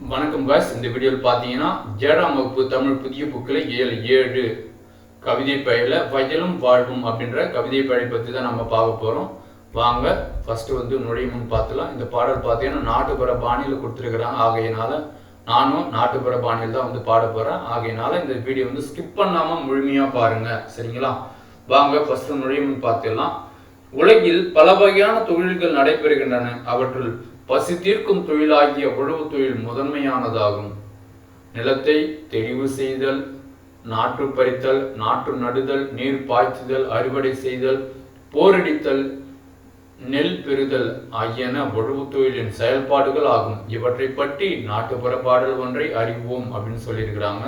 வணக்கம் காய்ஸ். இந்த வீடியோவில் பார்த்தீங்கன்னா 7ஆம் வகுப்பு தமிழ் புதிய புக்கில் 7 கவிதை பயில வயலும் வாழ்வும் அப்படின்ற கவிதை பயிலை பற்றி தான் நம்ம பார்க்க போகிறோம். வாங்க ஃபஸ்ட்டு நுழையும் பார்த்துலாம். இந்த பாடல் பார்த்தீங்கன்னா நாட்டுப்புற பாணியில் கொடுத்துருக்குறாங்க. ஆகையினால நானும் நாட்டுப்புற பாணியில் தான் பாட போகிறேன். ஆகையினால இந்த வீடியோ ஸ்கிப் பண்ணாமல் முழுமையாக பாருங்கள், சரிங்களா? வாங்க ஃபஸ்ட்டு நுழையும் பார்த்துலாம். உலகில் பல வகையான தொழில்கள் நடைபெறுகின்றன. அவற்றுள் பசி தீர்க்கும் தொழிலாகிய உழவு தொழில் முதன்மையானதாகும். நிலத்தை தெளிவு செய்தல், நாற்று பறித்தல், நாற்று நடுதல், நீர் பாய்ச்சுதல், அறுவடை செய்தல், போரடித்தல், நெல் பெறுதல் ஆகியன உழவு தொழிலின் செயல்பாடுகள் ஆகும். இவற்றை பற்றி நாட்டுப்புற பாடல் ஒன்றை அறிவோம் அப்படின்னு சொல்லியிருக்கிறாங்க.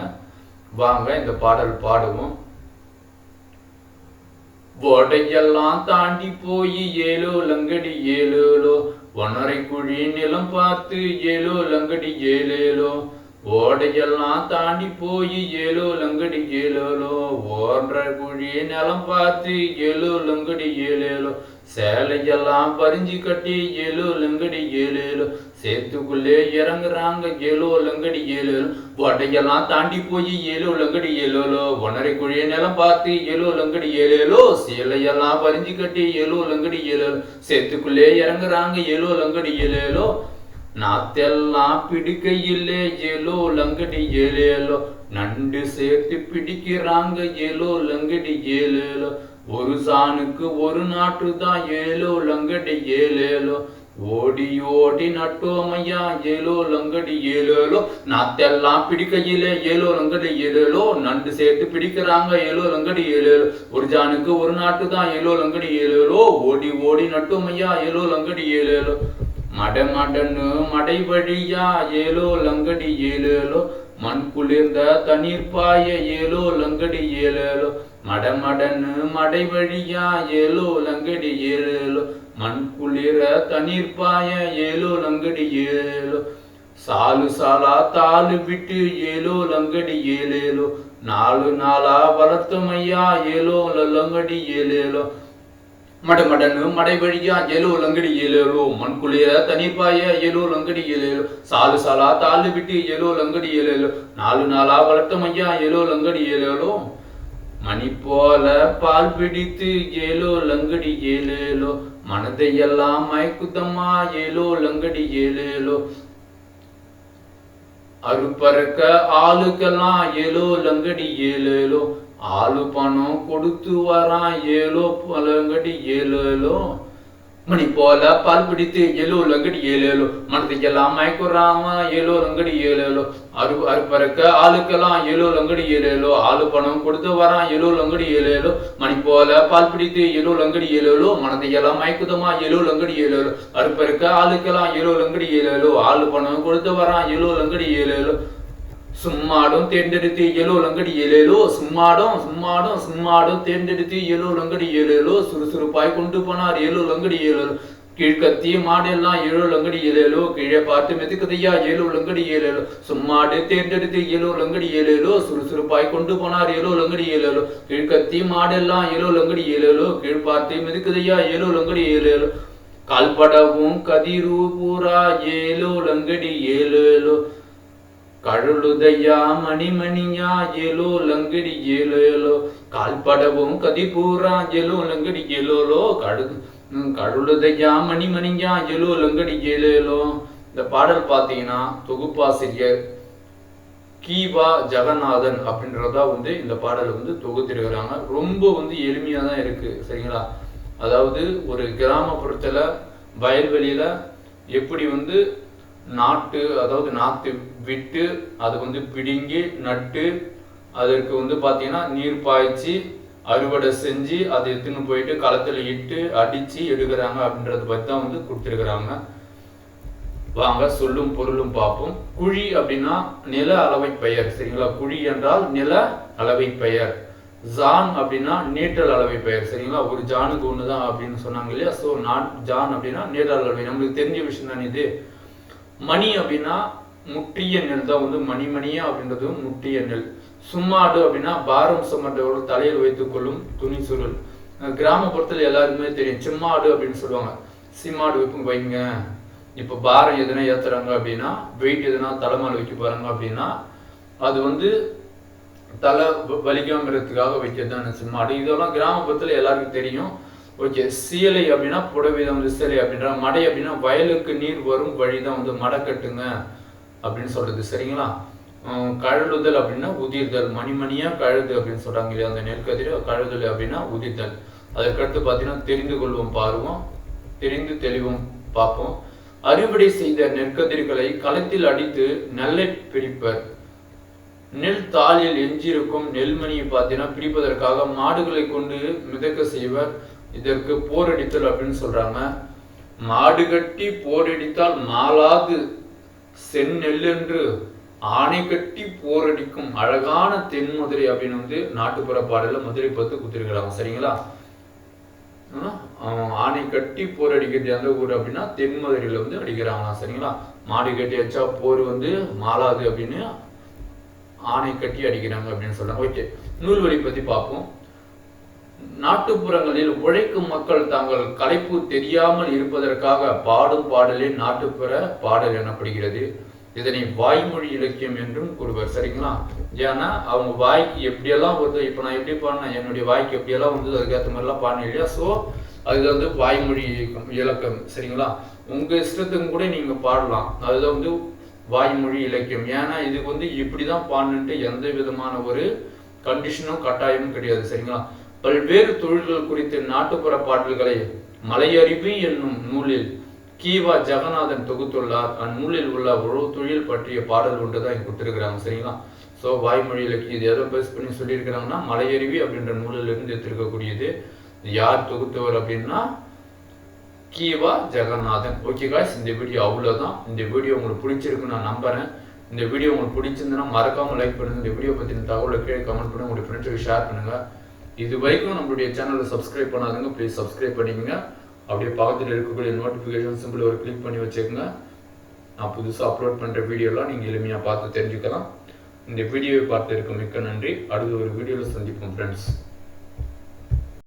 வாங்க இந்த பாடல் பாடுவோம். ஓடையெல்லாம் தாண்டி போய் ஏலோ லங்கடி ஏலோலோ, ஒன்னரை குழி நிலம் பார்த்து ஏலோ லங்கடி ஏலேலோ. ஓடையெல்லாம் தாண்டி போய் ஏலோ லங்கடி ஏலோலோ, ஒன்றரை குழி நிலம் பார்த்து ஏலோ லங்கடி ஏலேலோ. சேலையெல்லாம் பறிஞ்சு கட்டி ஏலோ லங்கடி ஏலேலோ, சேத்துக்குள்ளே இறங்குறாங்க ஏலோ லங்கடி ஏலேலோ. வடையெல்லாம் தாண்டி போய் ஏலோ லங்கடி ஏலோலோ, ஒன்னரை குழிய நிலம் பார்த்து ஏலோ லங்கடி ஏலேலோ. சேலையெல்லாம் பறிஞ்சு கட்டி ஏலோ லங்கடி ஏலேலோ, சேத்துக்குள்ளே இறங்குறாங்க ஏலோ லங்கடி ஏலேலோ. நாத்தெல்லாம் பிடிக்கையிலே ஏலோ லங்கடி ஏலேலோ, நண்டு சேர்த்து பிடிக்கிறாங்க ஏலோ லங்கடி ஏலேலோ. ஒரு சாணுக்கு ஒரு நாற்று தான் ஏலோ லங்கடி ஏலேலோ, ஓடி ஓடி நட்டோமையா ஏலோ லங்கடி ஏலேலோ. நாத்தெல்லாம் பிடிக்கையிலே ஏலோ லங்கடி ஏலேலோ, நண்டு சேர்த்து பிடிக்கிறாங்க ஏலோ லங்கடி ஏலேலோ. ஒரு ஜானுக்கு ஒரு நாட்டு தான் ஏலோ லங்கடி ஏலேலோ, ஓடி ஓடி நட்டோமையா ஏலோ லங்கடி ஏலேலோ. மடமடன்னு மடை வழியா ஏலோ லங்கடி ஏலேலோ, மண் குளிர்ந்த தண்ணீர் பாய ஏலோ லங்கடி ஏலேலோ. மடமடன்னு மடை வழியா ஏலோ லங்கடி ஏலேலோ, மண் குளிர தண்ணீர் பாய ஏலோ லங்கடி ஏலேலோ. சாலு சாலா தாலு விட்டு ஏலோ லங்கடி ஏலேலோ, நாலு நாளா வளர்த்தமையா ஏலோ லங்கடி ஏலேலோ. மடமடன்னு மடை வழியா ஏலோ லங்கடி ஏலேலோ, மண் குளிர தண்ணீர் பாய ஏலோ லங்கடி ஏலேலோ. சாலு சாலா தாலு விட்டு ஏலோ லங்கடி ஏலேலோ, நாலு நாளா வளர்த்தமையா ஏலோ லங்கடி ஏலேலோ. மணி போல பால் பிடித்து ஏலோ லங்கடி ஏலேலோ, மனதையெல்லாம் மயக்குதம்மா ஏலோ லங்கடி ஏலேலோ. அறுப்பறக்க ஆளுக்கெல்லாம் ஏலோ லங்கடி ஏலேலோ, ஆளு பணம் கொடுத்து வரான் ஏலோ லங்கடி ஏலேலோ. மணி போல பால் பிடித்து ஏலோ லங்கடி ஏலேலோ, மனதையெல்லாம் மயக்குறாம ஏலோ லங்கடி ஏலேலோ. அறுப்பறக்க ஆளுக்கெல்லாம் ஏலோ லங்கடி ஏலேலோ, ஆளு பணம் கொடுத்து வரான் ஏலோ லங்கடி ஏலேலோ. மணி போல பால் பிடித்து ஏலோ லங்கடி ஏலேலோ, மனதையெல்லாம் மயக்குதமா ஏலோ லங்கடி ஏலேலோ. அறுப்பறக்க ஆளுக்கெல்லாம் ஏலோ லங்கடி ஏலேலோ, ஆளு பணம் கொடுத்து வரான் ஏலோ லங்கடி ஏலேலோ. சும்மாடும் தேர்ந்தெடுத்து ஏலோ லங்கடி ஏலேலோ, சும்மாடும் சும்மாடும் சும்மாடும் தேர்ந்தெடுத்து ஏலோ லங்கடி ஏலேலோ. சுறுசுறுப்பாய் கொண்டு போனார் ஏலோ லங்கடி ஏலேலோ, கீழ்கத்தி மாடெல்லாம் ஏலோ லங்கடி ஏலேலோ. கீழே பார்த்து மெதுக்கதையா ஏலோ லங்கடி ஏலேலோ, சும்மாடு தேர்ந்தெடுத்து ஏலோ லங்கடி ஏலேலோ. சுறுசுறுப்பாய் கொண்டு போனார் ஏலோ லங்கடி ஏலேலோ, கீழ்கத்தி மாடெல்லாம் ஏலோ லங்கடி ஏலேலோ. கீழ் பார்த்து மெதுக்கதையா ஏலோ லங்கடி ஏலேலோ. கால்படவும் கதிரு பூரா ஏலோ லங்கடி ஏலேலோ, கழுலுதையா மணிமணியா ஏலோ லங்கடி ஏலேலோ. கால்படவும் கதிபூரா ஏலோ லங்கடி ஏலோலோ, கழுலுதையா மணிமணியா ஏலோ லங்கடி ஏலேலோ. இந்த பாடல் பார்த்தீங்கன்னா தொகுப்பாசிரியர் கீவா ஜெகநாதன் அப்படின்றதா இந்த பாடல் தொகுத்திருக்கிறாங்க. ரொம்ப எளிமையாக தான் இருக்கு, சரிங்களா? அதாவது ஒரு கிராமப்புறத்தில் வயல்வெளியில எப்படி நாட்டு விட்டு அதை பிடுங்கி நட்டு அதற்கு பார்த்தீங்கன்னா நீர் பாய்ச்சி அறுவடை செஞ்சு அதை எடுத்துன்னு போயிட்டு களத்தில் இட்டு அடித்து எடுக்கிறாங்க அப்படின்றத பற்றி தான் கொடுத்துருக்குறாங்க. வாங்க சொல்லும் பொருளும் பார்ப்போம். குழி அப்படின்னா நில அளவை பெயர், சரிங்களா? குழி என்றால் நில அளவை பெயர். ஜான் அப்படின்னா நீட்டல் அளவை பெயர், சரிங்களா? ஒரு ஜானுக்கு ஒன்று தான் அப்படின்னு சொன்னாங்க இல்லையா? ஸோ ஜான் அப்படின்னா நீட்டல் அளவை, நம்மளுக்கு தெரிஞ்ச விஷயம் தான் இது. மணி அப்படின்னா முட்டிய நெல் தான் மணிமணியா அப்படின்றது முட்டிய நெல். சும்மாடு அப்படின்னா பாரம் சுமட்டோட தலையில் வைத்துக் கொள்ளும் துணி சுருள். கிராமப்புறத்தில் எல்லாருக்குமே தெரியும் சிம்மாடு அப்படின்னு சொல்லுவாங்க. சிம்மாடு வைங்க இப்போ பாரம் எதுனா ஏத்துறாங்க அப்படின்னா, வெயிட் எதுனா தலைமையில வைக்க போறாங்க அப்படின்னா, அது வந்து தலை வலிக்காமறதுக்காக வைக்கிறது தான் மாடு. இதெல்லாம் கிராமப்புறத்துல எல்லாருக்கும் தெரியும். ஓகே, சீலை அப்படின்னா புடவைதான் வந்து சீலை அப்படின்றாங்க. மடை அப்படின்னா வயலுக்கு நீர் வரும் வழிதான் வந்து மடை கட்டுங்க அப்படின்னு சொல்றது, சரிங்களா? கழுதுதல் அப்படின்னா உதிர்தல், மணிமணியா கழுது அப்படின்னு சொல்றாங்க இல்லையா, அந்த நெற்கதிர கழுதல் அப்படின்னா உதிர்தல். அதற்கடுத்து பார்த்தீங்கன்னா தெரிந்து கொள்வோம் பார்வோம், தெரிந்து தெளிவும் பார்ப்போம். அறுவடை செய்த நெற்கதிர்களை களத்தில் அடித்து நெல்லை பிரிப்பர். நெல் தாளில் எஞ்சிருக்கும் நெல்மணியை பார்த்தீங்கன்னா பிரிப்பதற்காக மாடுகளை கொண்டு மிதக்க செய்வர். இதற்கு போரடித்தல் அப்படின்னு சொல்றாங்க. மாடு கட்டி போரடித்தால் மாளாது செந்நெல் என்று ஆணை கட்டி போரடிக்கும் அழகான தென்மதுரை அப்படின்னு வந்து நாட்டுப்புற பாடல மதுரை பத்து குத்திருக்கிறாங்க, சரிங்களா? ஆணை கட்டி போர் அடிக்கிறது எந்த ஊர் அப்படின்னா தென்மதுரையில வந்து அடிக்கிறாங்களா, சரிங்களா? மாடு கட்டி வச்சா போர் வந்து மாளாது அப்படின்னு ஆணை கட்டி அடிக்கிறாங்க அப்படின்னு சொல்றாங்க. ஓகே, நூல்வழி பத்தி பார்ப்போம். நாட்டுப்புறங்களில் உழைக்கும் மக்கள் தாங்கள் களைப்பு தெரியாமல் இருப்பதற்காக பாடும் பாடலே நாட்டுப்புற பாடல் எனப்படுகிறது. இதனை வாய்மொழி இலக்கியம் என்றும் கூறுவர், சரிங்களா? ஏன்னா அவங்க வாய்க்கு எப்படியெல்லாம் வருது, இப்போ நான் எப்படி பாடினேன், என்னுடைய வாய்க்கு எப்படியெல்லாம் வந்தது அதுக்கேற்ற மாதிரிலாம் பாடினேன் இல்லையா? ஸோ அது வந்து வாய்மொழி இலக்கம், சரிங்களா? உங்க இஷ்டத்துக்கு கூட நீங்க பாடலாம், அதுதான் வந்து வாய்மொழி இலக்கியம். ஏன்னா இதுக்கு வந்து இப்படிதான் பாடணுன்ட்டு எந்த விதமான ஒரு கண்டிஷனும் கட்டாயமும் கிடையாது, சரிங்களா? பல்வேறு தொழில்கள் குறித்து நாட்டுப்புற பாடல்களை மலையறிவு என்னும் நூலில் கீவா ஜெகநாதன் தொகுத்துள்ளார். அந்நூலில் உள்ள உழவு தொழில் பற்றிய பாடல் ஒன்று தான் இங்க கொடுத்துருக்குறாங்க, சரிங்களா? ஸோ வாய்மொழி இலக்கியம் இது எதை பேஸ் பண்ணி சொல்லியிருக்கிறாங்கன்னா மலையறிவி அப்படின்ற நூலில் இருந்து எடுத்திருக்கக்கூடியது. யார் தொகுத்தவர் அப்படின்னா கீவா ஜெகநாதன். ஓகே காய்ஸ், இந்த வீடியோ அவ்வளோதான். இந்த வீடியோ உங்களுக்கு பிடிச்சிருக்குன்னு நான் நம்புறேன். இந்த வீடியோ உங்களுக்கு பிடிச்சிருந்ததுன்னா மறக்காம லைக் பண்ணுங்க. இந்த வீடியோ பற்றின தகவலை கீழே கமெண்ட் பண்ணுங்க, உங்களுடைய ஃப்ரெண்ட்ஸுக்கு ஷேர் பண்ணுங்க. இது வரைக்கும் நம்மளுடைய சேனலை சப்ஸ்கிரைப் பண்ணாதுங்க, ப்ளீஸ் சப்ஸ்கிரைப் பண்ணிக்கங்க. அப்படியே பக்கத்தில் இருக்கக்கூடிய நோட்டிஃபிகேஷன் சிம்பிள் ஒரு கிளிக் பண்ணி வச்சுக்கோங்க. நான் புதுசாக அப்லோட் பண்ணுற வீடியோலாம் நீங்கள் எளிமையாக பார்த்து தெரிஞ்சுக்கலாம். இந்த வீடியோவை பார்த்து இருக்க மிக்க நன்றி. அடுத்த ஒரு வீடியோவில் சந்திப்போம் ஃப்ரெண்ட்ஸ்.